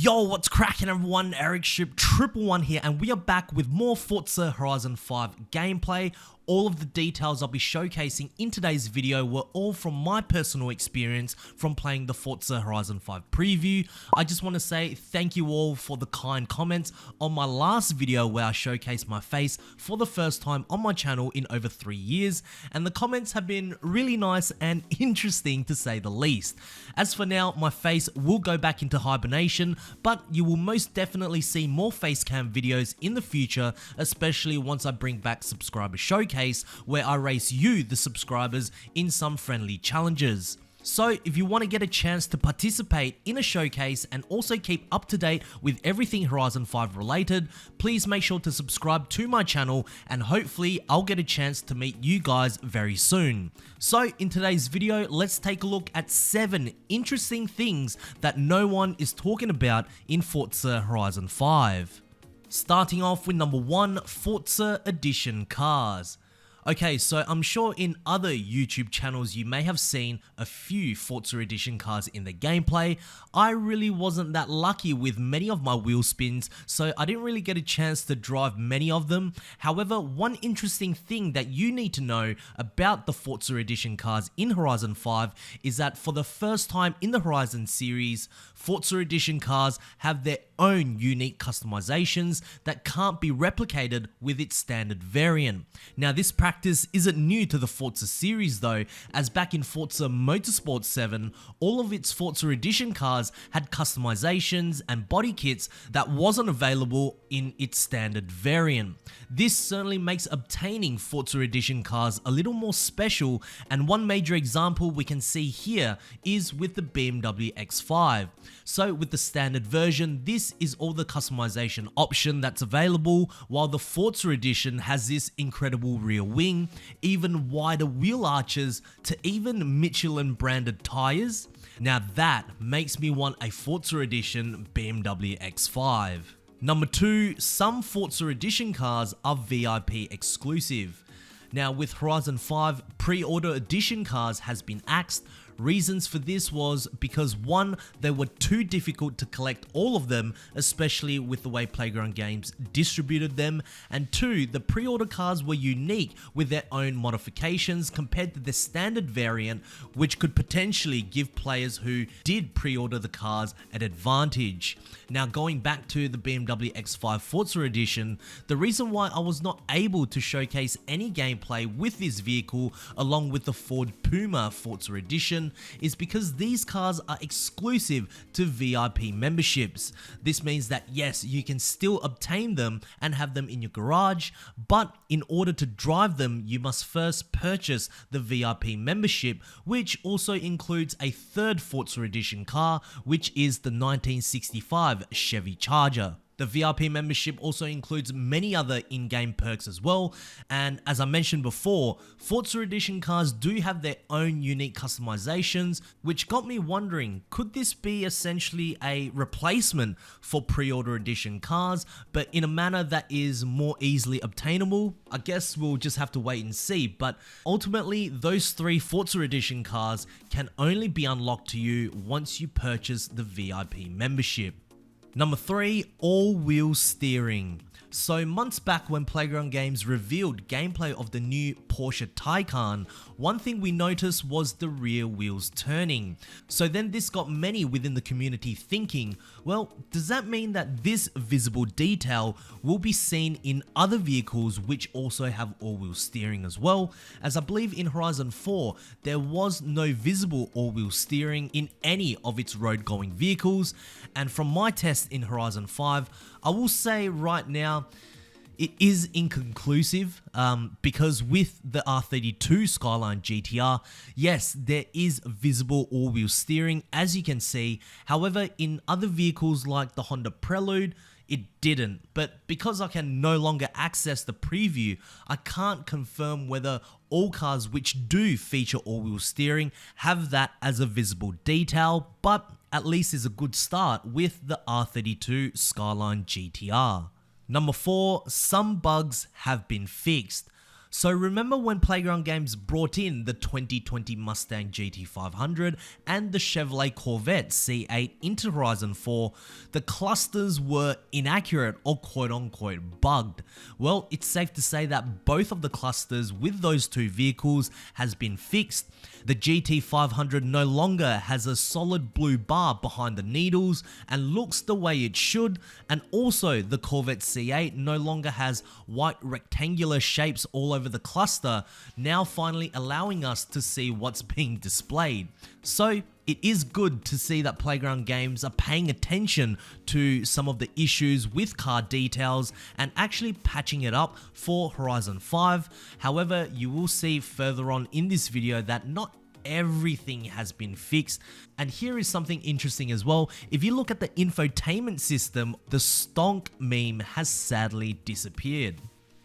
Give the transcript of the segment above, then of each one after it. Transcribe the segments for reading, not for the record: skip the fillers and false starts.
Yo, what's cracking everyone? Ericship 111 here, and we are back with more Forza Horizon 5 gameplay. All of the details I'll be showcasing in today's video were all from my personal experience from playing the Forza Horizon 5 preview. I just want to say thank you all for the kind comments on my last video where I showcased my face for the first time on my channel in over 3 years, and the comments have been really nice and interesting to say the least. As for now, my face will go back into hibernation, but you will most definitely see more facecam videos in the future, especially once I bring back subscriber showcase where I race you, the subscribers, in some friendly challenges. So if you want to get a chance to participate in a showcase and also keep up to date with everything Horizon 5 related, please make sure to subscribe to my channel, and hopefully I'll get a chance to meet you guys very soon. So in today's video, let's take a look at 7 interesting things that no one is talking about in Forza Horizon 5. Starting off with number 1, Forza Edition cars. Okay, so I'm sure in other YouTube channels you may have seen a few Forza Edition cars in the gameplay. I really wasn't that lucky with many of my wheel spins, so I didn't really get a chance to drive many of them. However, one interesting thing that you need to know about the Forza Edition cars in Horizon 5 is that for the first time in the Horizon series, Forza Edition cars have their own unique customizations that can't be replicated with its standard variant. Now, this practice isn't new to the Forza series though, as back in Forza Motorsport 7, all of its Forza Edition cars had customizations and body kits that wasn't available in its standard variant. This certainly makes obtaining Forza Edition cars a little more special, and one major example we can see here is with the BMW X5. So with the standard version, this is all the customization option that's available, while the Forza Edition has this incredible rear wing, even wider wheel arches, to even Michelin branded tires. Now that makes me want a Forza Edition BMW X5. Number 2, some Forza Edition cars are VIP exclusive. Now with Horizon 5, pre-order edition cars has been axed. Reasons for this was because 1, they were too difficult to collect all of them, especially with the way Playground Games distributed them, and 2, the pre-order cars were unique with their own modifications compared to the standard variant, which could potentially give players who did pre-order the cars an advantage. Now going back to the BMW X5 Forza Edition, the reason why I was not able to showcase any gameplay with this vehicle along with the Ford Puma Forza Edition is because these cars are exclusive to VIP memberships. This means that yes, you can still obtain them and have them in your garage, but in order to drive them, you must first purchase the VIP membership, which also includes a third Forza Edition car, which is the 1965 Chevy Charger. The VIP membership also includes many other in-game perks as well, and as I mentioned before, Forza Edition cars do have their own unique customizations, which got me wondering, could this be essentially a replacement for pre-order edition cars, but in a manner that is more easily obtainable? I guess we'll just have to wait and see, but ultimately those 3 Forza Edition cars can only be unlocked to you once you purchase the VIP membership. Number 3, all-wheel steering. So months back when Playground Games revealed gameplay of the new Porsche Taycan, one thing we noticed was the rear wheels turning. So then this got many within the community thinking, well, does that mean that this visible detail will be seen in other vehicles which also have all-wheel steering as well? As I believe in Horizon 4, there was no visible all-wheel steering in any of its road-going vehicles, and from my test in Horizon 5, I will say right now, it is inconclusive because with the R32 Skyline GTR, yes, there is visible all-wheel steering as you can see. However, in other vehicles like the Honda Prelude, it didn't. But because I can no longer access the preview, I can't confirm whether all cars which do feature all-wheel steering have that as a visible detail, but at least is a good start with the R32 Skyline GTR. Number 4, some bugs have been fixed. So remember when Playground Games brought in the 2020 Mustang GT500 and the Chevrolet Corvette C8 into Horizon 4, the clusters were inaccurate or quote unquote bugged. Well, it's safe to say that both of the clusters with those two vehicles has been fixed. The GT500 no longer has a solid blue bar behind the needles and looks the way it should, and also the Corvette C8 no longer has white rectangular shapes all over the cluster, now finally allowing us to see what's being displayed. So it is good to see that Playground Games are paying attention to some of the issues with car details and actually patching it up for Horizon 5. However, you will see further on in this video that not everything has been fixed. And here is something interesting as well. If you look at the infotainment system, the stonk meme has sadly disappeared.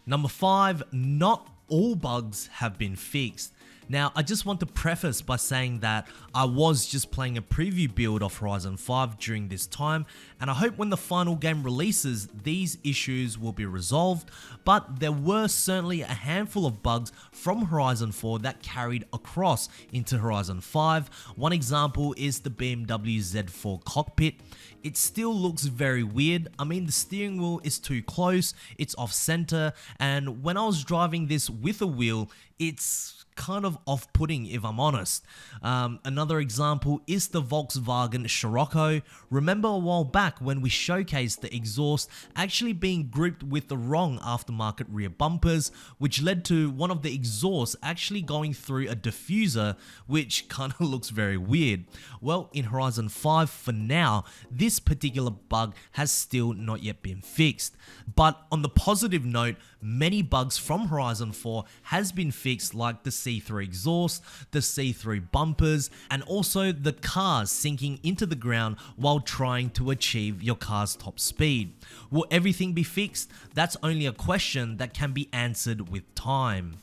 Number 5, not all bugs have been fixed. Now, I just want to preface by saying that I was just playing a preview build of Horizon 5 during this time, and I hope when the final game releases, these issues will be resolved, but there were certainly a handful of bugs from Horizon 4 that carried across into Horizon 5. One example is the BMW Z4 cockpit. It still looks very weird. I mean, the steering wheel is too close, it's off center, and when I was driving this with a wheel, it's kind of off-putting if I'm honest. Another example is the Volkswagen Scirocco. Remember a while back when we showcased the exhaust actually being grouped with the wrong aftermarket rear bumpers, which led to one of the exhausts actually going through a diffuser, which kind of looks very weird. Well, in Horizon 5 for now, this particular bug has still not yet been fixed. But on the positive note, many bugs from Horizon 4 has been fixed, like the C3 exhaust, the C3 bumpers, and also the cars sinking into the ground while trying to achieve your car's top speed. Will everything be fixed? That's only a question that can be answered with time.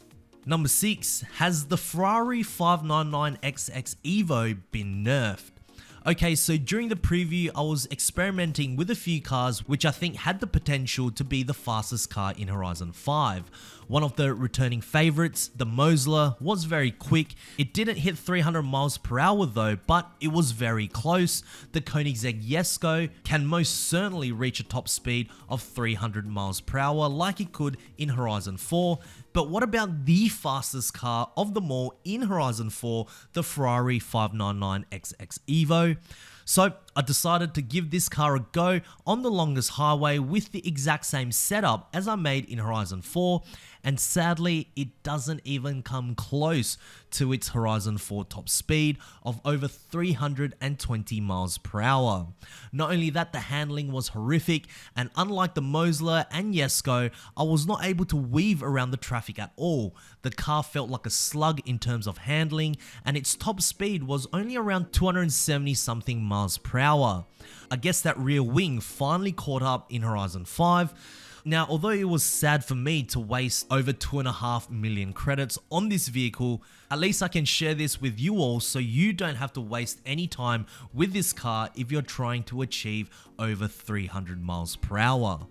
Number 6, has the Ferrari 599XX Evo been nerfed? Okay, so during the preview, I was experimenting with a few cars which I think had the potential to be the fastest car in Horizon 5. One of the returning favorites, the Mosler, was very quick. It didn't hit 300 miles per hour though, but it was very close. The Koenigsegg Jesko can most certainly reach a top speed of 300 miles per hour like it could in Horizon 4. But what about the fastest car of them all in Horizon 4, the Ferrari 599XX Evo? So I decided to give this car a go on the longest highway with the exact same setup as I made in Horizon 4, and sadly it doesn't even come close to its Horizon 4 top speed of over 320 miles per hour. Not only that, the handling was horrific, and unlike the Mosler and Jesko, I was not able to weave around the traffic at all. The car felt like a slug in terms of handling, and its top speed was only around 270 something miles per hour. I guess that rear wing finally caught up in Horizon 5. Now, although it was sad for me to waste over 2.5 million credits on this vehicle, at least I can share this with you all so you don't have to waste any time with this car if you're trying to achieve over 300 miles per hour.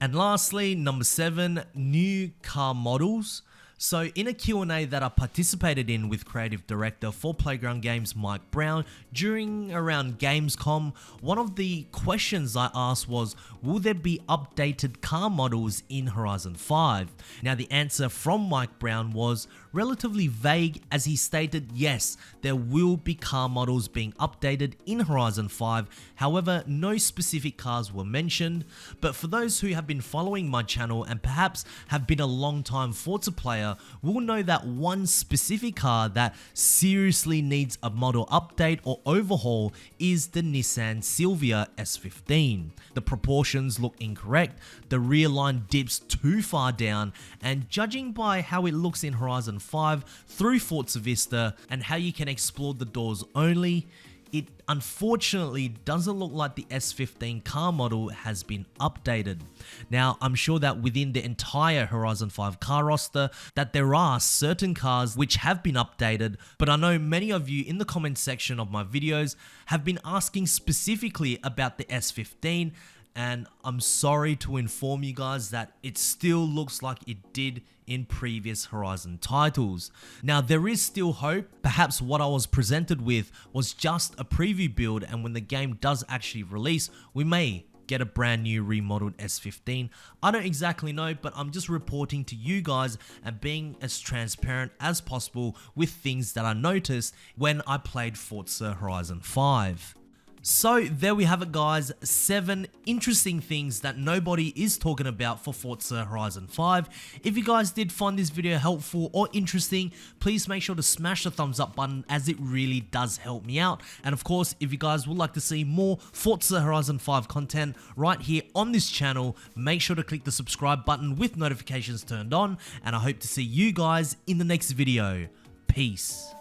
And lastly, number 7, new car models. So in a Q&A that I participated in with creative director for Playground Games Mike Brown during around Gamescom, one of the questions I asked was, will there be updated car models in Horizon 5? Now the answer from Mike Brown was relatively vague, as he stated yes, there will be car models being updated in Horizon 5, however no specific cars were mentioned. But for those who have been following my channel and perhaps have been a long time Forza player, will know that one specific car that seriously needs a model update or overhaul is the Nissan Silvia S15. The proportions look incorrect, the rear line dips too far down, and judging by how it looks in Horizon 5 through Forza Vista and how you can explore the doors only, it unfortunately doesn't look like the S15 car model has been updated. Now, I'm sure that within the entire Horizon 5 car roster that there are certain cars which have been updated, but I know many of you in the comment section of my videos have been asking specifically about the S15. and I'm sorry to inform you guys that it still looks like it did in previous Horizon titles. Now there is still hope. Perhaps what I was presented with was just a preview build, and when the game does actually release, we may get a brand new remodeled S15. I don't exactly know, but I'm just reporting to you guys and being as transparent as possible with things that I noticed when I played Forza Horizon 5. So there we have it, guys. 7 interesting things that nobody is talking about for Forza Horizon 5. If you guys did find this video helpful or interesting, please make sure to smash the thumbs up button, as it really does help me out. And of course, if you guys would like to see more Forza Horizon 5 content right here on this channel, make sure to click the subscribe button with notifications turned on. And I hope to see you guys in the next video. Peace.